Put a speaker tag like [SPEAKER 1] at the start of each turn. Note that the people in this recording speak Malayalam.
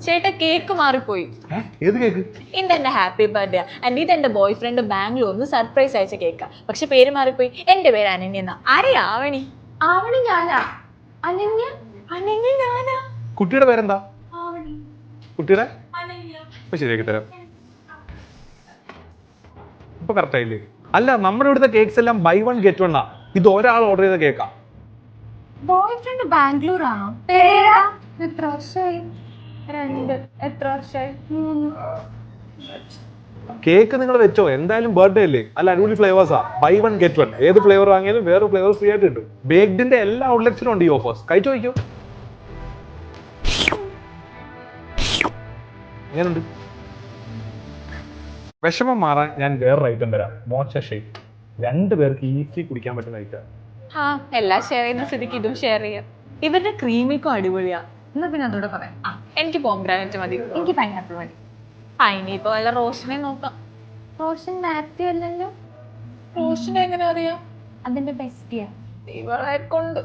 [SPEAKER 1] ചേട്ടാ കേക്ക് മാറിപ്പോയി.
[SPEAKER 2] ഏത് കേക്ക്?
[SPEAKER 1] ഇതെന്റെ ഹാപ്പി ബർത്ത്ഡേ ആൻഡ് ഇതെന്റെ ബോയ് ഫ്രണ്ട് ബാംഗ്ലൂരിന്ന് സർപ്രൈസ് അയച്ച കേക്കാ. പക്ഷെ പേര് മാറിപ്പോയി. എന്റെ പേര് അനന്യ എന്നാ. ആരെയാ ആവണി? ആവണി ഞാനാ. അനന്യ? അനന്യ ഞാനാ.
[SPEAKER 2] കുട്ടിയുടെ പേരെന്താ?
[SPEAKER 1] ആവണി.
[SPEAKER 2] കുട്ടിയുടെ
[SPEAKER 1] അനന്യ.
[SPEAKER 2] ഇപ്പൊ ശരിയാക്കി തരാം. ഇപ്പൊ കറക്റ്റ് ആയില്ലേ? അല്ല, നമ്മുടെ ഇവിടുത്തെ കേക്ക്സ് എല്ലാം ബൈ വൺ ഗെറ്റ് വൺ ആ. ഇത് ഒരാൾ ഓർഡർ ചെയ്ത കേക്കാ.
[SPEAKER 1] ബോയ് ഫ്രണ്ട് ബാംഗ്ലൂർ ആണോ? പേരാ? എത്ര വർഷമായി? 2. എത്ര വർഷമായി? 3.
[SPEAKER 2] കേക്ക് നിങ്ങൾ വെച്ചോ, എന്തായാലും ബർത്ത്ഡേ അല്ലേ. അല്ല, അടിപൊളി ഫ്ലേവേഴ്സാ. Buy one get one. ഏത് ഫ്ലേവർ വാങ്ങിയാലും വേറെ ഫ്ലേവർ ഫ്രീ ആയിട്ട് കിട്ടും. ബേക്ഡിന്റെ എല്ലാ ഔട്ട്ലെറ്റ്സിലും ഉണ്ട് ഈ ഓഫേഴ്സ്. കഴിച്ചു നോക്കിയോ. എങ്ങനെയുണ്ട്? വിഷമം മാറാൻ ഞാൻ വേറൊരു ഐറ്റം തരാം. മോച്ച ഷേക്ക്. 2 പേർക്ക് ഈസി കുടിക്കാൻ പറ്റുന്ന ഐറ്റം.
[SPEAKER 1] ആ, എല്ലാം ഷെയർ ചെയ്യുന്ന സ്ഥിതിക്ക് ഇതും ഷെയർ ചെയ്യാം. ഇവരുടെ ക്രീമിക്കും അടിപൊളിയാ. എന്നാ പിന്നെ അതോടെ പറയാം. എനിക്ക് പോംഗ്രാനൈറ്റ് മതി. എനിക്ക് പൈനാപ്പിൾ മതി. ഇനിയിപ്പോ വല്ല റോഷനെ നോക്കാം. റോഷൻ മാത്യു അല്ലല്ലോ. റോഷനെ എങ്ങനെ അറിയാം? അതിന്റെ ബെസ്റ്റിയാ. ഇവളെ കൊണ്ട്